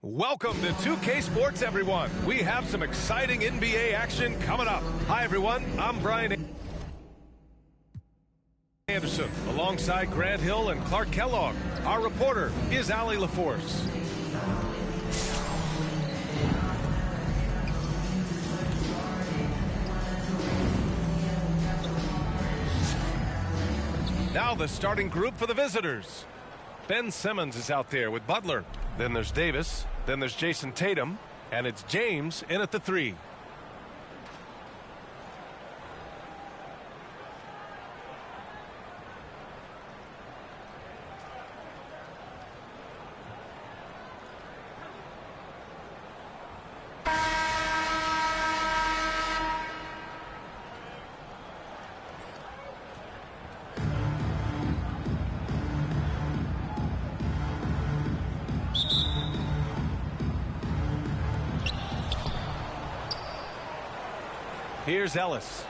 Welcome to 2K Sports, everyone. We have some exciting NBA action coming up. Hi, everyone. I'm Brian Anderson, alongside Grant Hill and Clark Kellogg. Our reporter is Allie LaForce. Now the starting group for the visitors. Ben Simmons is out there with Butler. Then there's Davis. Then there's Jason Tatum. And it's James in at the 3. Here's Ellis.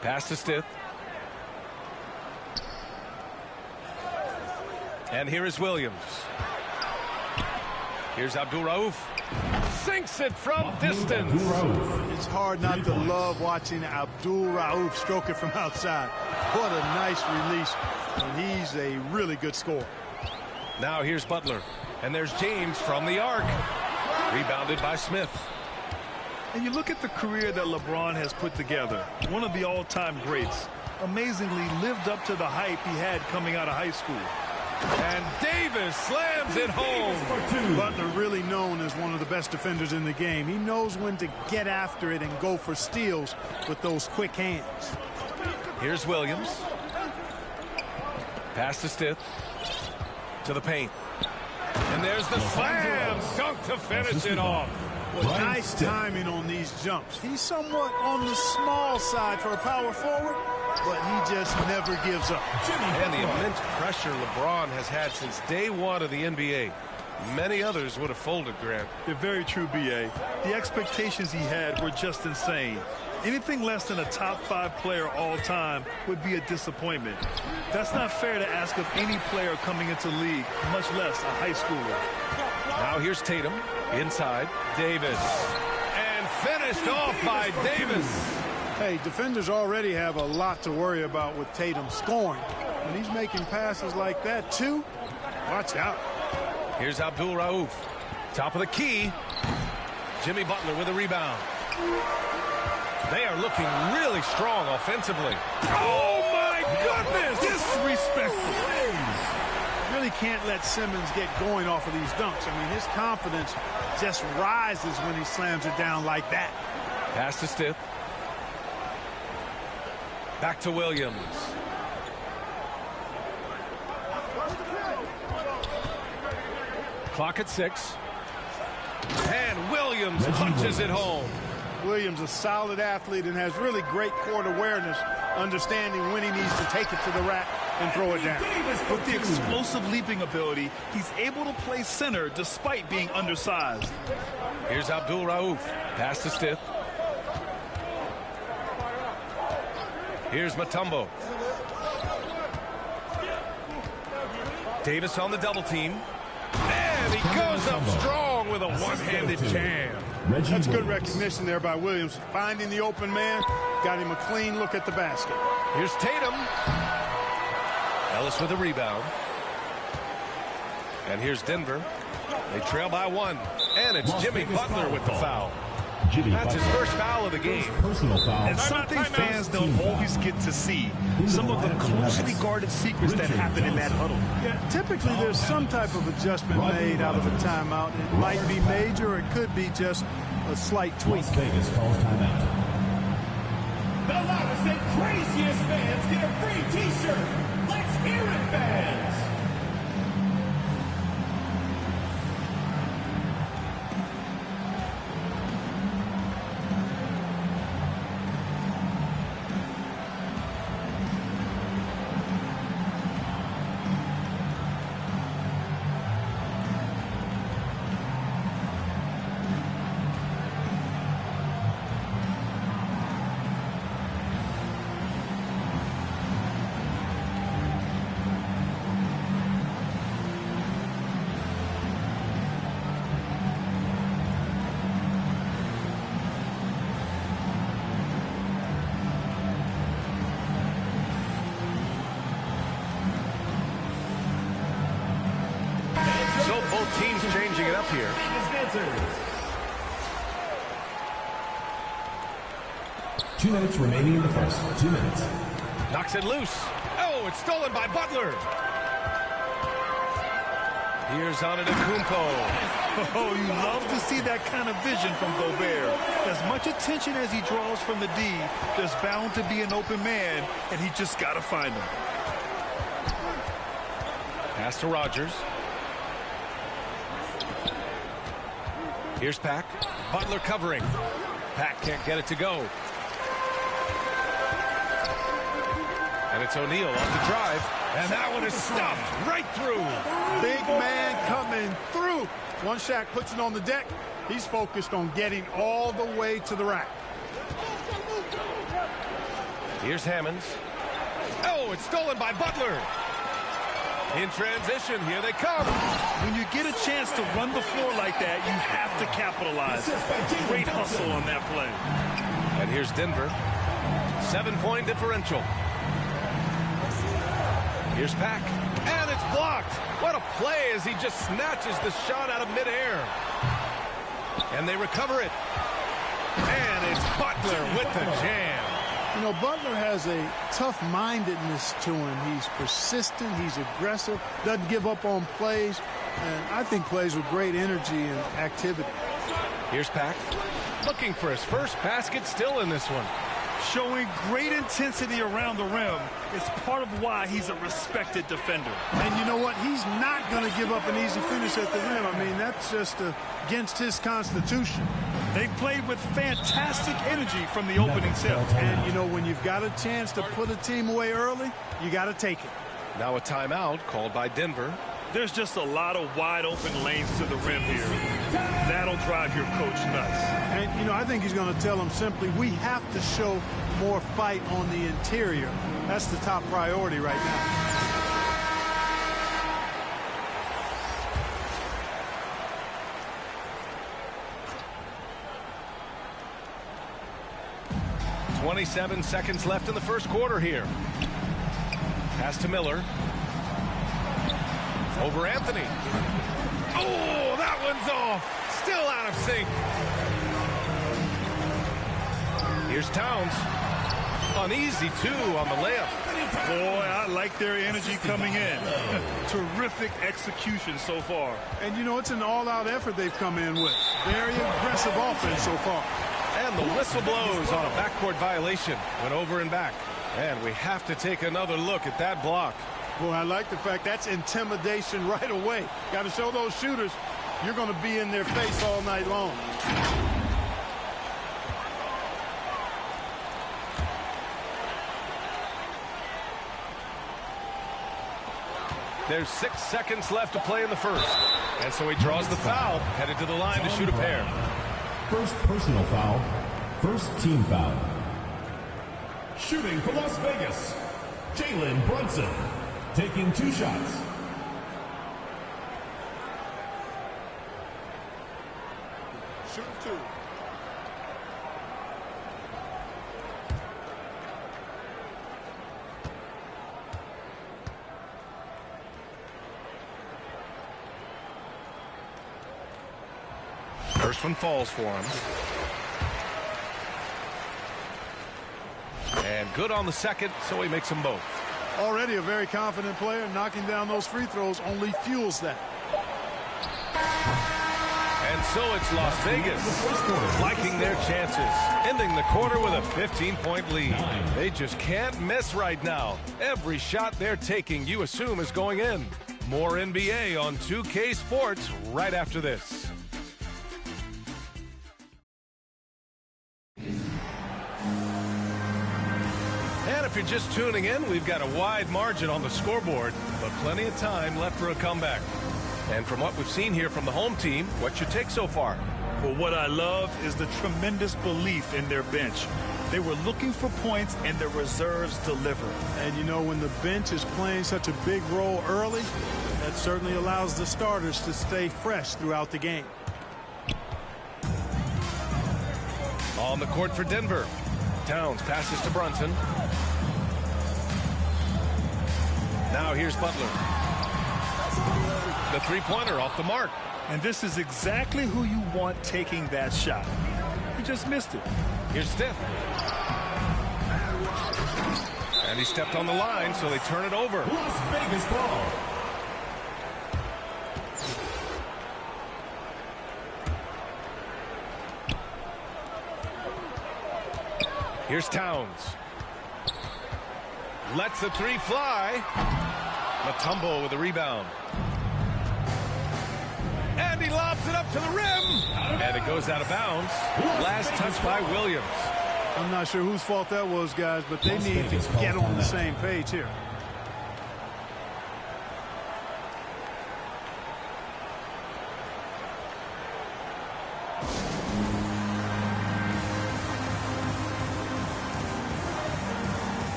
Pass to Stith. And here is Williams. Here's Abdul-Rauf. Sinks it from distance. It's hard not to love watching Abdul-Rauf stroke it from outside. What a nice release. And he's a really good scorer. Now here's Butler. And there's James from the arc. Rebounded by Smith. And you look at the career that LeBron has put together, one of the all-time greats, amazingly lived up to the hype he had coming out of high school. And Davis slams it home. Butler really known as one of the best defenders in the game. He knows when to get after it and go for steals with those quick hands. Here's Williams. Pass to Stith. To the paint. And there's the slam dunk to finish it off. Well, nice timing on these jumps. He's somewhat on the small side for a power forward, but he just never gives up. And the immense pressure LeBron has had since day one of the NBA. Many others would have folded, Grant. They're very true, B.A. The expectations he had were just insane. Anything less than a top 5 player all time would be a disappointment. That's not fair to ask of any player coming into the league, much less a high schooler. Now here's Tatum. Inside, Davis. And finished off by Davis. Hey, defenders already have a lot to worry about with Tatum scoring. When he's making passes like that, too, watch out. Here's Abdul-Rauf. Top of the key. Jimmy Butler with a rebound. They are looking really strong offensively. Oh, my goodness! Disrespectful. Really can't let Simmons get going off of these dunks. I mean, his confidence just rises when he slams it down like that. Pass to Stith. Back to Williams. Clock at 6. And Williams punches it home. Williams, a solid athlete and has really great court awareness, understanding when he needs to take it to the rack and throw it down. With the explosive leaping ability, he's able to play center despite being undersized. Here's Abdul-Rauf. Pass to Stith. Here's Mutombo. Davis on the double team. And he goes up strong with a one-handed jam. That's good recognition there by Williams. Finding the open man, got him a clean look at the basket. Here's Tatum. Ellis with a rebound. And here's Denver. They trail by 1. And it's Jimmy Butler with the foul. That's his first foul of the game. And something fans don't always get to see. Some of the closely guarded secrets that happen in that huddle. Yeah, typically there's some type of adjustment made out of a timeout. It might be major, or it could be just a slight tweak. Las Vegas calls timeout. The loudest and craziest fans get a free t-shirt. Let's hear it, fans! Well, both teams changing it up here. 2 minutes remaining in the first. 2 minutes. Knocks it loose. Oh, it's stolen by Butler. Here's Antetokounmpo. Oh, you love to see that kind of vision from Gobert. As much attention as he draws from the D, there's bound to be an open man, and he just got to find him. Pass to Rogers. Here's Pack. Butler covering. Pack can't get it to go. And it's O'Neal on the drive. And that one is stuffed right through. Big man coming through. Once Shaq puts it on the deck, he's focused on getting all the way to the rack. Here's Hammonds. Oh, it's stolen by Butler. In transition, here they come. When you get a chance to run the floor like that, you have to capitalize. Great hustle on that play. And here's Denver. 7-point differential. Here's Pack. And it's blocked. What a play as he just snatches the shot out of midair. And they recover it. And it's Butler with the jam. You know, Butler has a tough-mindedness to him. He's persistent. He's aggressive. Doesn't give up on plays. And I think plays with great energy and activity. Here's Pack. Looking for his first basket still in this one. Showing great intensity around the rim is part of why he's a respected defender. And you know what? He's not going to give up an easy finish at the rim. I mean, that's just against his constitution. They've played with fantastic energy from the opening tip. And, you know, when you've got a chance to put a team away early, you got to take it. Now a timeout called by Denver. There's just a lot of wide open lanes to the rim here. That'll drive your coach nuts. And, you know, I think he's going to tell them simply, we have to show more fight on the interior. That's the top priority right now. .27 seconds left in the first quarter here. Pass to Miller. Over Anthony. Oh, that one's off. Still out of sync. Here's Towns. Uneasy, too, on the layup. Boy, I like their energy coming in. Terrific execution so far. And, you know, it's an all-out effort they've come in with. Very aggressive offense so far. And the whistle blows on a backcourt violation. Went over and back. And we have to take another look at that block. Well, I like the fact that's intimidation right away. Got to show those shooters you're going to be in their face all night long. There's 6 seconds left to play in the first. And so he draws the foul, headed to the line to shoot a pair. First personal foul. First team foul. Shooting for Las Vegas, Jalen Brunson. Taking 2 shots. Shoot 2. First one falls for him. And good on the second, so he makes them both. Already a very confident player. Knocking down those free throws only fuels that. And so it's Las Vegas liking their chances, ending the quarter with a 15-point lead. They just can't miss right now. Every shot they're taking, you assume, is going in. More NBA on 2K Sports right after this. And if you're just tuning in, we've got a wide margin on the scoreboard, but plenty of time left for a comeback. And from what we've seen here from the home team, what's your take so far? Well, what I love is the tremendous belief in their bench. They were looking for points, and their reserves deliver. And, you know, when the bench is playing such a big role early, that certainly allows the starters to stay fresh throughout the game. On the court for Denver. Towns passes to Brunson. Now here's Butler. The three-pointer off the mark. And this is exactly who you want taking that shot. He just missed it. Here's Stiff. And he stepped on the line, so they turn it over. Las Vegas ball. Here's Towns. Lets the three fly. Mutombo with the rebound. And he lobs it up to the rim. And it goes out of bounds. Last touch by Williams. I'm not sure whose fault that was, guys, but they need to get on the same page here.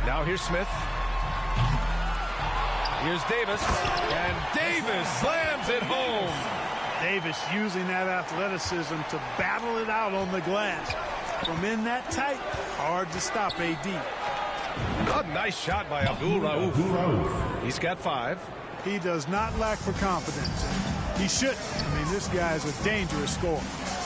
Now here's Smith. Here's Davis. And Davis slams it home. Davis using that athleticism to battle it out on the glass. From in that tight, hard to stop AD. A nice shot by Abdul-Rauf. He's got 5. He does not lack for confidence. He shouldn't. I mean, this guy's a dangerous scorer.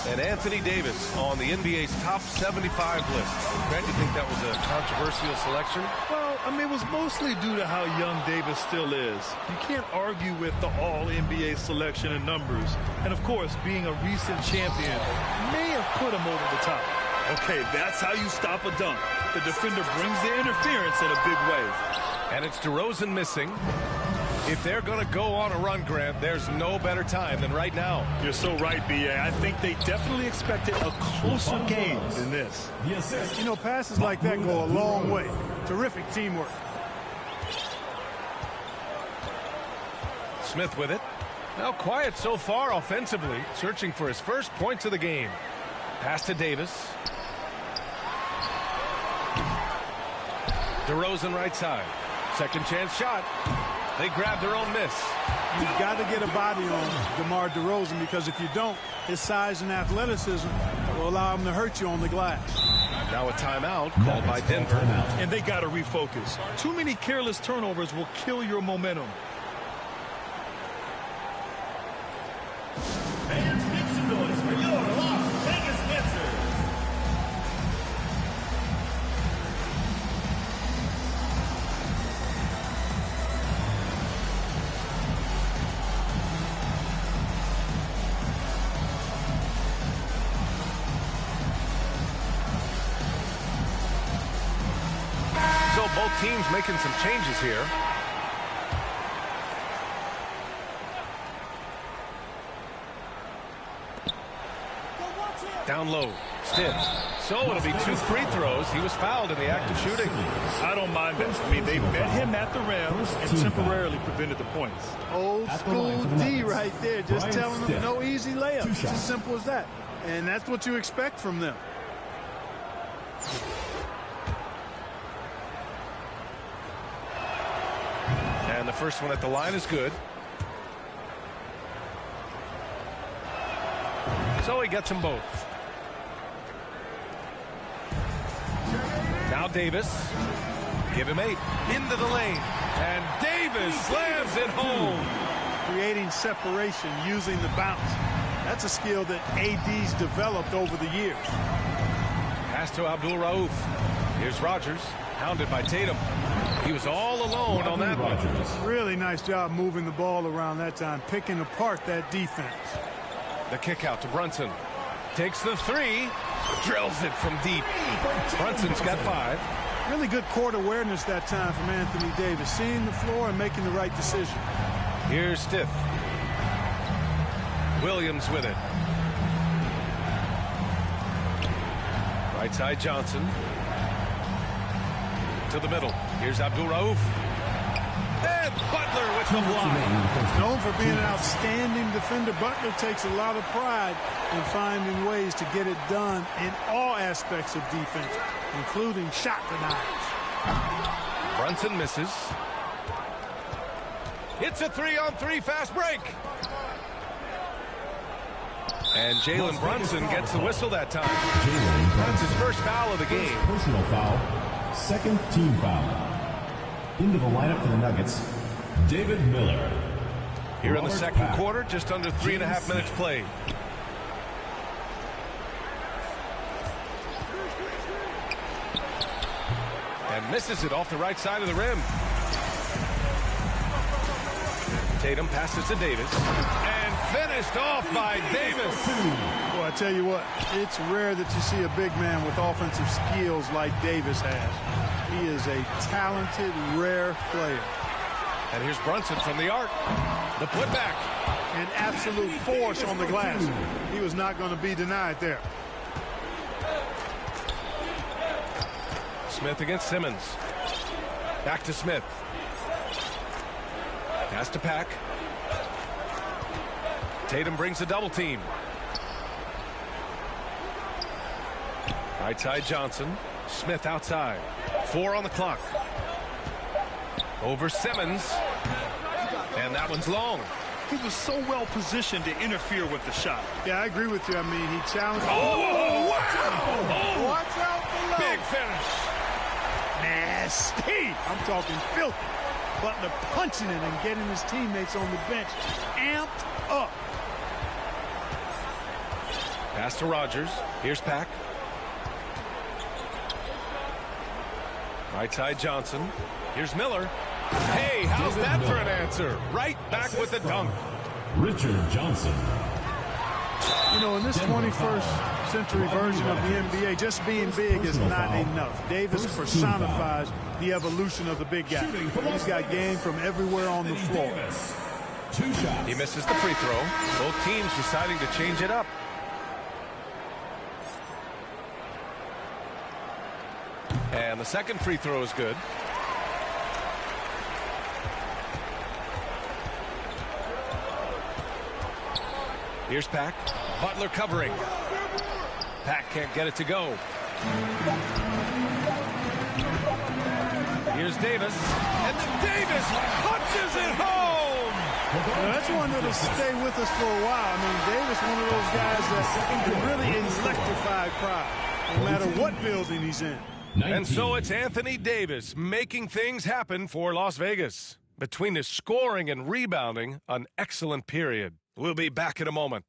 And Anthony Davis on the NBA's top 75 list. Brad, you think that was a controversial selection? Well, I mean, it was mostly due to how young Davis still is. You can't argue with the all-NBA selection and numbers. And, of course, being a recent champion may have put him over the top. Okay, that's how you stop a dunk. The defender brings the interference in a big way. And it's DeRozan missing. If they're going to go on a run, Grant, there's no better time than right now. You're so right, B.A. I think they definitely expected a closer game than this. You know, passes like that go a long way. Terrific teamwork. Smith with it. Now quiet so far offensively, searching for his first points of the game. Pass to Davis. DeRozan right side. Second chance shot. They grab their own miss. You've got to get a body on DeMar DeRozan, because if you don't, his size and athleticism will allow him to hurt you on the glass. Now a timeout called by Denver. And they got to refocus. Too many careless turnovers will kill your momentum. Fans, make some noise for your Las Vegas answer. So both teams making some changes here. Down low. Stiff. So it'll be 2 free throws. He was fouled in the act of shooting. I don't mind that. I mean, they met him at the rim and temporarily prevented the points. Old school D right there, just telling them no easy layups. It's as simple as that. And that's what you expect from them. And the first one at the line is good. So he gets them both. Now Davis. Give him 8. Into the lane. And Davis slams it home. Creating separation using the bounce. That's a skill that AD's developed over the years. Pass to Abdul-Rauf. Here's Rogers. Hounded by Tatum. He was all alone on that one. Really nice job moving the ball around that time, picking apart that defense. The kick out to Brunson. Takes the 3. Drills it from deep. Brunson's got 5. Really good court awareness that time from Anthony Davis, seeing the floor and making the right decision. Here's Stiff. Williams with it. Right side Johnson. To the middle. Here's Abdul-Rauf. And Butler with the block. Known for being an outstanding defender, Butler takes a lot of pride in finding ways to get it done in all aspects of defense, including shot denials. Brunson misses. It's a 3-on-3 fast break. And Jalen Brunson gets the whistle that time. That's his first foul of the game. Personal foul. Second team foul. Into the lineup for the Nuggets, David Miller. Here in the second quarter, just under 3.5 minutes played. And misses it off the right side of the rim. Tatum passes to Davis. And finished off by Davis. Well, I tell you what, it's rare that you see a big man with offensive skills like Davis has. He is a talented, rare player. And here's Brunson from the arc. The putback. An absolute force on the glass. He was not going to be denied there. Smith against Simmons. Back to Smith. Pass to Pack. Tatum brings a double team. Right side Johnson. Smith outside. 4 on the clock. Over Simmons. And that one's long. He was so well positioned to interfere with the shot. Yeah, I agree with you. I mean, he challenged. Oh, wow! Oh, watch out below. big finish. Nasty. I'm talking filthy. Butler punching it and getting his teammates on the bench amped up. Pass to Rogers. Here's Pack. Right side Johnson. Here's Miller. Hey, how's that for an answer? Right back with the dunk. Richard Johnson. You know, in this 21st century version of the NBA, just being big is not enough. Davis personifies the evolution of the big guy. He's got game from everywhere on the floor. He misses the free throw. Both teams deciding to change it up. And the second free throw is good. Here's Pack. Butler covering. Pack can't get it to go. Here's Davis. And then Davis punches it home. Well, that's one that'll stay with us for a while. I mean, Davis, one of those guys that can really electrify a crowd, no matter what building he's in. 19. And so it's Anthony Davis making things happen for Las Vegas. Between his scoring and rebounding, an excellent period. We'll be back in a moment.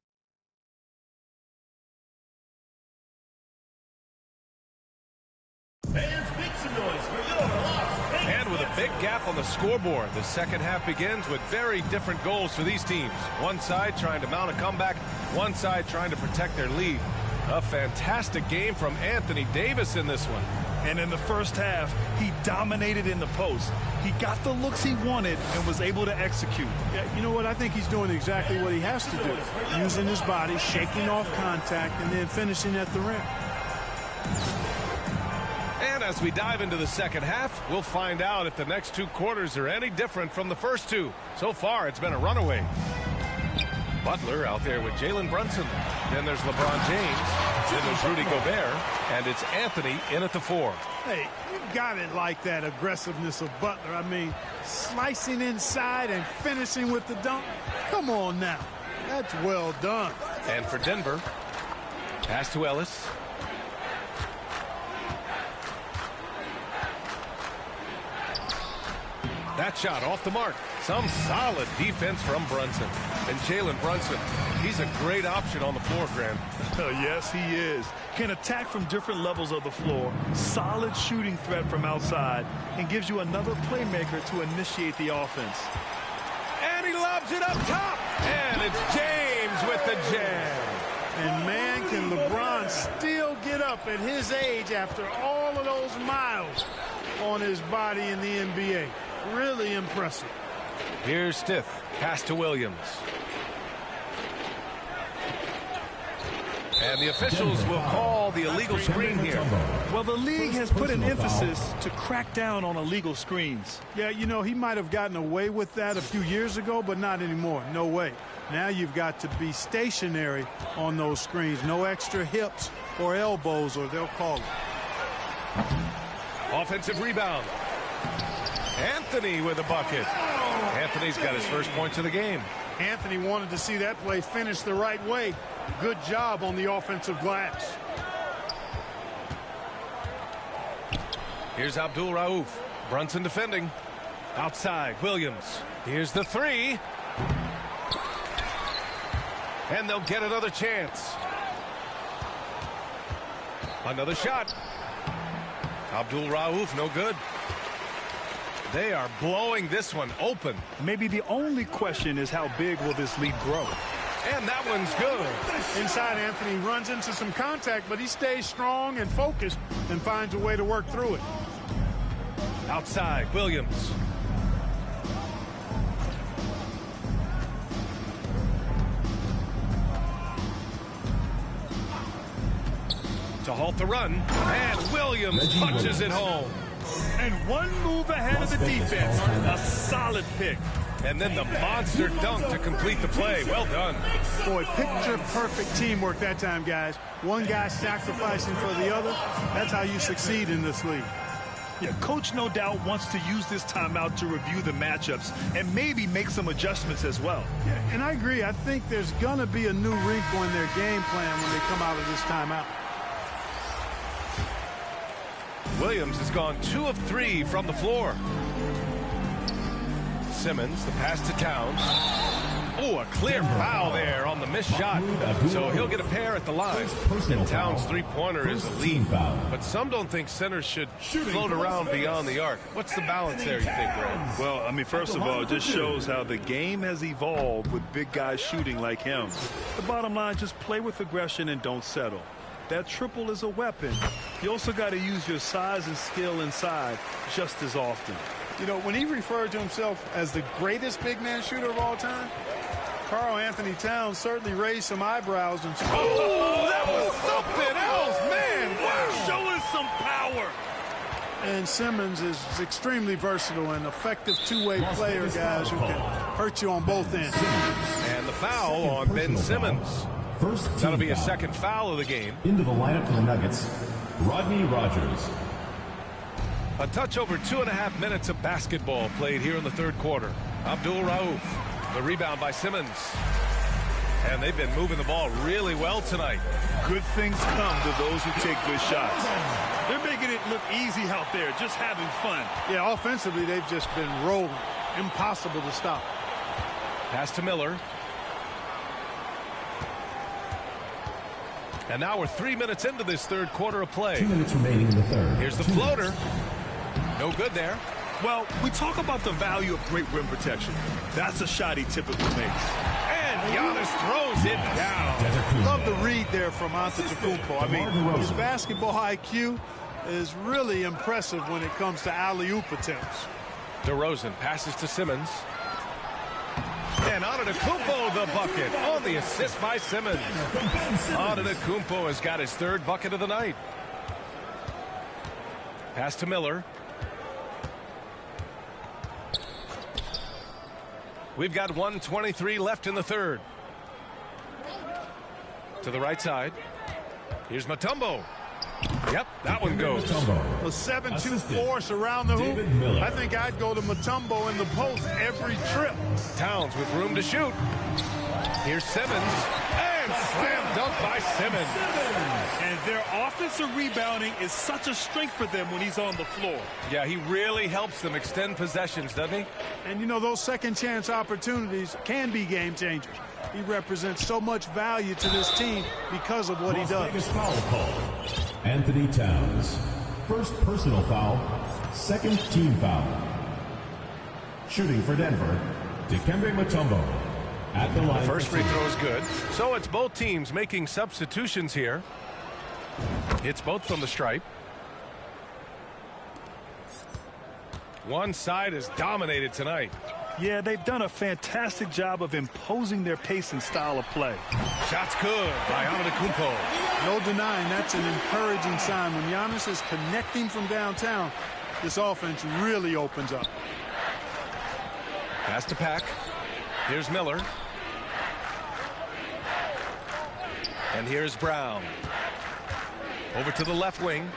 Fans, make some noise for your Las Vegas. And with a big gap on the scoreboard, the second half begins with very different goals for these teams. One side trying to mount a comeback, one side trying to protect their lead. A fantastic game from Anthony Davis in this one. And in the first half, he dominated in the post. He got the looks he wanted and was able to execute. Yeah, you know what? I think he's doing exactly what he has to do. Using his body, shaking off contact, and then finishing at the rim. And as we dive into the second half, we'll find out if the next 2 quarters are any different from the first 2. So far, it's been a runaway. Butler out there with Jalen Brunson. Then there's LeBron James. Then there's Rudy Gobert. And it's Anthony in at the 4. Hey, you got it like that aggressiveness of Butler. I mean, slicing inside and finishing with the dunk. Come on now. That's well done. And for Denver, pass to Ellis. That shot off the mark. Some solid defense from Brunson. And Jalen Brunson, he's a great option on the floor, Grant. Yes, he is. Can attack from different levels of the floor. Solid shooting threat from outside. And gives you another playmaker to initiate the offense. And he lobs it up top. And it's James with the jam. And man, can LeBron still get up at his age after all of those miles on his body in the NBA. Really impressive. Here's Stith. Pass to Williams. And the officials will call the illegal screen here. Well, the league has put an emphasis to crack down on illegal screens. Yeah, you know, he might have gotten away with that a few years ago, but not anymore. No way. Now you've got to be stationary on those screens. No extra hips or elbows, or they'll call it. Offensive rebound. Anthony with a bucket. Anthony's got his first points of the game. Anthony wanted to see that play finish the right way. Good job on the offensive glass. Here's Abdul Rauf. Brunson defending. Outside, Williams. Here's the three. And they'll get another chance. Another shot. Abdul Rauf, no good. They are blowing this one open. Maybe the only question is how big will this lead grow? And that one's good. Inside, Anthony runs into some contact, but he stays strong and focused and finds a way to work through it. Outside, Williams. To halt the run, and Williams punches it home. And one move ahead of the defense. A solid pick. And then the monster dunk to complete the play. Well done. Boy, picture-perfect teamwork that time, guys. One guy sacrificing for the other. That's how you succeed in this league. Yeah, Coach no doubt wants to use this timeout to review the matchups and maybe make some adjustments as well. Yeah, and I agree. I think there's going to be a new wrinkle in their game plan when they come out of this timeout. Williams has gone 2 of 3 from the floor. Simmons, the pass to Towns. Oh, a clear foul there on the missed shot. So he'll get a pair at the line. And Towns' three-pointer is elite. But some don't think centers should float around beyond the arc. What's the balance there, you think, Brad? Well, I mean, first of all, it just shows how the game has evolved with big guys shooting like him. The bottom line, just play with aggression and don't settle. That triple is a weapon. You also got to use your size and skill inside just as often. You know, when he referred to himself as the greatest big man shooter of all time, Karl Anthony Towns certainly raised some eyebrows. And oh, that was something else, man. Wow. Showing some power. And Simmons is extremely versatile and effective two-way player, guys, who can hurt you on both ends. And the foul on Ben Simmons. That'll be a second foul of the game. Into the lineup for the Nuggets, Rodney Rogers. A touch over 2.5 minutes of basketball played here in the third quarter. Abdul Rauf, the rebound by Simmons. And they've been moving the ball really well tonight. Good things come to those who take good shots. They're making it look easy out there, just having fun. Yeah, offensively, they've just been rolling. Impossible to stop. Pass to Miller. And now we're 3 minutes into this third quarter of play. 2 minutes remaining in the third. Here's the floater. No good there. Well, we talk about the value of great rim protection. That's a shot he typically makes. And Giannis throws it down. Love the read there from Antetokounmpo. I mean, his basketball IQ is really impressive when it comes to alley-oop attempts. DeRozan passes to Simmons. And Antetokounmpo the bucket on the assist by Simmons. Antetokounmpo has got his third bucket of the night. Pass to Miller. We've got 1:23 left in the third. To the right side. Here's Mutombo. Yep, that one goes. A 7-2 force around the hoop. I think I'd go to Mutombo in the post every trip. Towns with room to shoot. Here's Simmons. And slam dunk by Simmons. And their offensive rebounding is such a strength for them when he's on the floor. Yeah, he really helps them extend possessions, doesn't he? And, you know, those second chance opportunities can be game changers. He represents so much value to this team because of what he does. Foul call. Anthony Towns. First personal foul. Second team foul. Shooting for Denver, Dikembe Mutombo. At the line. First free throw is good. So it's both teams making substitutions here. Hits both from the stripe. One side is dominated tonight. Yeah, they've done a fantastic job of imposing their pace and style of play. Shot's good by Antetokounmpo. No denying that's an encouraging sign. When Giannis is connecting from downtown, this offense really opens up. Pass to Pack. Here's Miller. And here's Brown. Over to the left wing.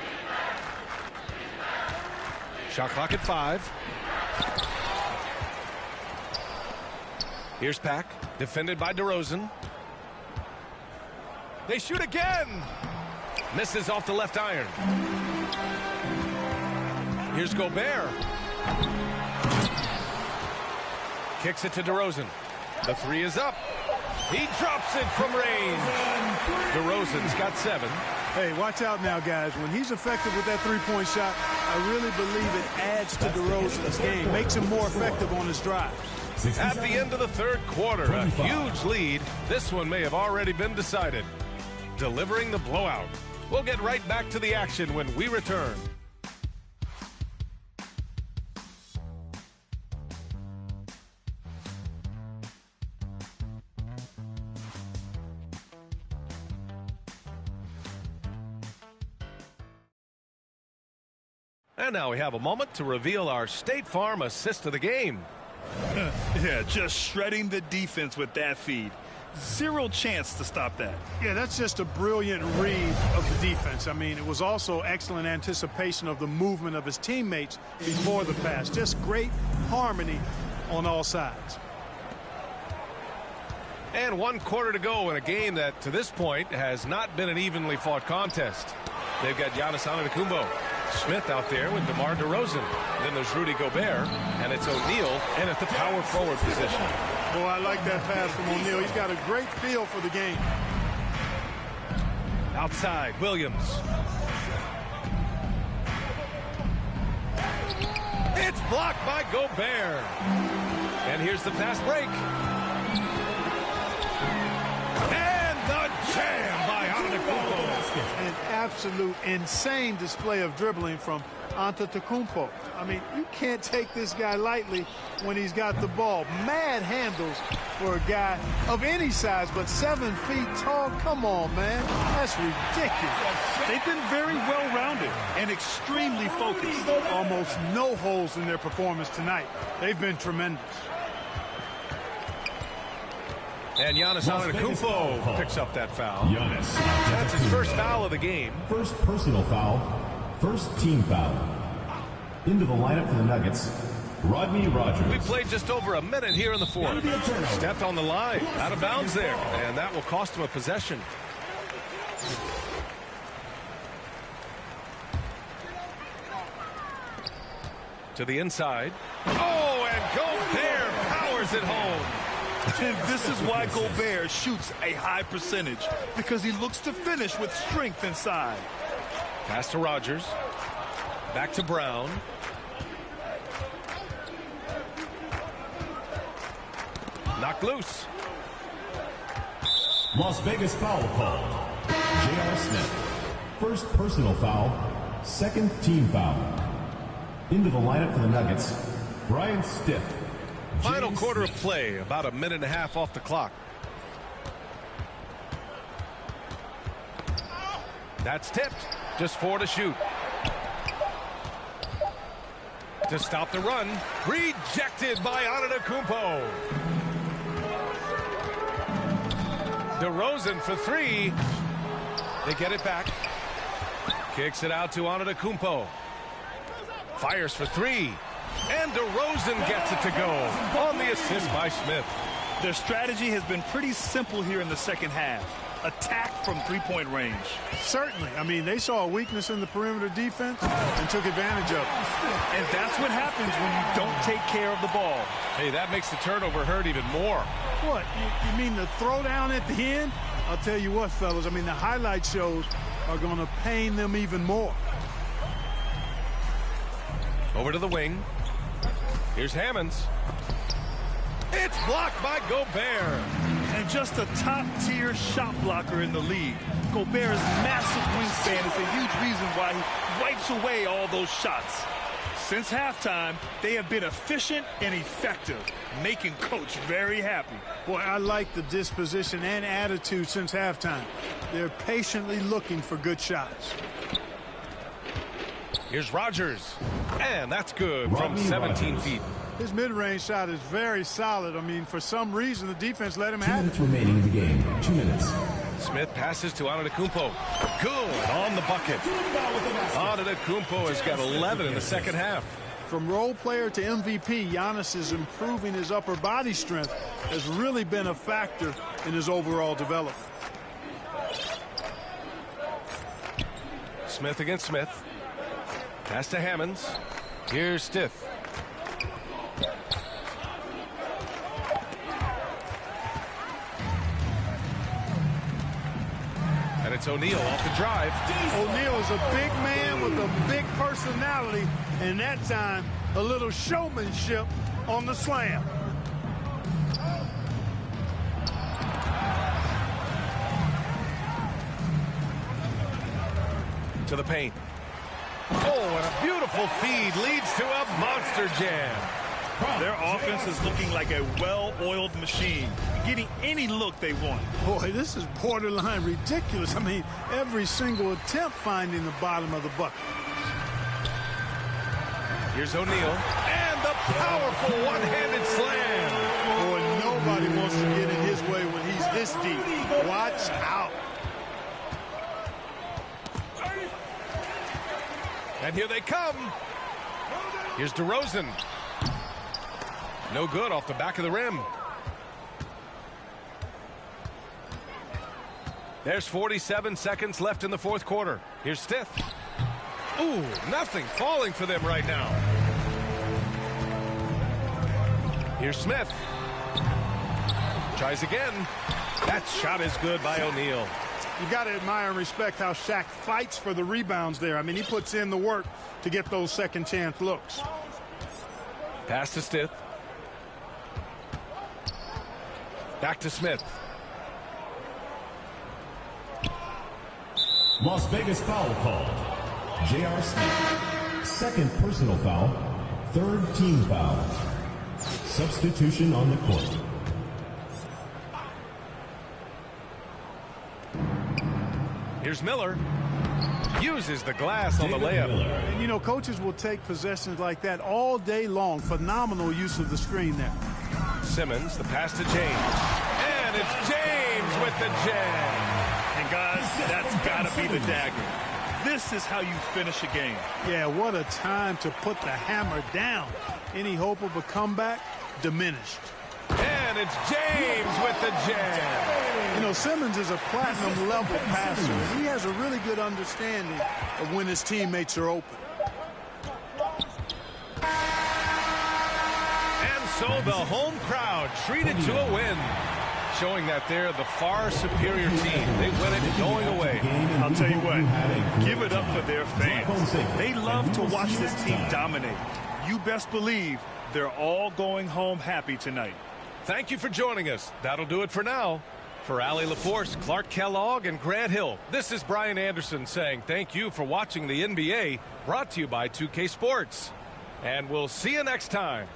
Shot clock at 5. Here's Pack, defended by DeRozan. They shoot again. Misses off the left iron. Here's Gobert. Kicks it to DeRozan. The 3 is up. He drops it from range. DeRozan's got 7. Hey, watch out now, guys. When he's effective with that three-point shot, I really believe it adds to DeRozan's game, makes him more effective on his drives. At the end of the third quarter, a huge lead. This one may have already been decided. Delivering the blowout. We'll get right back to the action when we return. And now we have a moment to reveal our State Farm assist of the game. Yeah, just shredding the defense with that feed. Zero chance to stop that. Yeah, that's just a brilliant read of the defense. I mean, it was also excellent anticipation of the movement of his teammates before the pass. Just great harmony on all sides. And 1 quarter to go in a game that, to this point, has not been an evenly fought contest. They've got Giannis Antetokounmpo. Smith out there with DeMar DeRozan. Then there's Rudy Gobert, and it's O'Neal, and at the power forward position. Boy, I like that pass from O'Neal. He's got a great feel for the game. Outside, Williams. It's blocked by Gobert. And here's the fast break. And the jam by Antetokounmpo. An absolute insane display of dribbling from Antetokounmpo. I mean, you can't take this guy lightly when he's got the ball. Mad handles for a guy of any size, but 7 feet tall. Come on, man. That's ridiculous. They've been very well-rounded and extremely focused. Almost no holes in their performance tonight. They've been tremendous. And Giannis Antetokounmpo picks up that foul. Giannis. That's his first foul of the game. First personal foul. First team foul. Into the lineup for the Nuggets, Rodney Rogers. We played just over a minute here in the fourth. Stepped on the line, out of bounds there, and that will cost him a possession. To the inside. Oh, and Gobert powers it home. And this is why Gobert shoots a high percentage, because he looks to finish with strength inside. Pass to Rogers. Back to Brown. Knocked loose. Las Vegas foul called. J.R. Smith. First personal foul. Second team foul. Into the lineup for the Nuggets, Brian Stiff. Final quarter of play, about a minute and a half off the clock. That's tipped. Just 4 to shoot. To stop the run. Rejected by Antetokounmpo. DeRozan for 3. They get it back. Kicks it out to Antetokounmpo. Fires for 3. And DeRozan gets it to go on the assist by Smith. Their strategy has been pretty simple here in the second half. Attack from three-point range. Certainly. I mean, they saw a weakness in the perimeter defense and took advantage of it. And that's what happens when you don't take care of the ball. Hey, that makes the turnover hurt even more. What? You mean the throwdown at the end? I'll tell you what, fellas. I mean, the highlight shows are going to pain them even more. Over to the wing. Here's Hammonds. It's blocked by Gobert. And just a top-tier shot blocker in the league. Gobert's massive wingspan is a huge reason why he wipes away all those shots. Since halftime, they have been efficient and effective, making Coach very happy. Boy, I like the disposition and attitude since halftime. They're patiently looking for good shots. Here's Rogers. And that's good from 17 feet. His mid-range shot is very solid. I mean, for some reason, the defense let him 2 have minutes it. remaining in the game. 2 minutes. Smith passes to Antetokounmpo. Good on the bucket. Antetokounmpo has got 11 in the second half. From role player to MVP, Giannis is improving his upper body strength, has really been a factor in his overall development. Smith against Smith. Pass to Hammonds. Here's Stith. And it's O'Neal off the drive. O'Neal is a big man with a big personality, and that time a little showmanship on the slam. To the paint. Oh, and a beautiful feed leads to a monster jam. Their offense is looking like a well-oiled machine, getting any look they want. Boy, this is borderline ridiculous. I mean, every single attempt finding the bottom of the bucket. Here's O'Neal. And the powerful one-handed slam. Boy, nobody wants to get in his way when he's this deep. Watch out. And here they come. Here's DeRozan. No good off the back of the rim. There's 47 seconds left in the fourth quarter. Here's Stith. Ooh, nothing falling for them right now. Here's Smith. Tries again. That shot is good by O'Neal. You got to admire and respect how Shaq fights for the rebounds there. I mean, he puts in the work to get those second chance looks. Pass to Stith. Back to Smith. Las Vegas foul called. J.R. Smith. Second personal foul. Third team foul. Substitution on the court. Here's Miller. Uses the glass on the layup. And, you know, coaches will take possessions like that all day long. Phenomenal use of the screen there. Simmons, the pass to James. And it's James with the jam. And, guys, that's got to be the dagger. This is how you finish a game. Yeah, what a time to put the hammer down. Any hope of a comeback? Diminished. And it's James with the jam. You know, Simmons is a platinum-level passer. He has a really good understanding of when his teammates are open. And so the home crowd treated to a win, showing that they're the far superior team. They win it going away. I'll tell you what, give it up for their fans. They love to watch this team dominate. You best believe they're all going home happy tonight. Thank you for joining us. That'll do it for now. For Allie LaForce, Clark Kellogg, and Grant Hill, this is Brian Anderson saying thank you for watching the NBA, brought to you by 2K Sports. And we'll see you next time.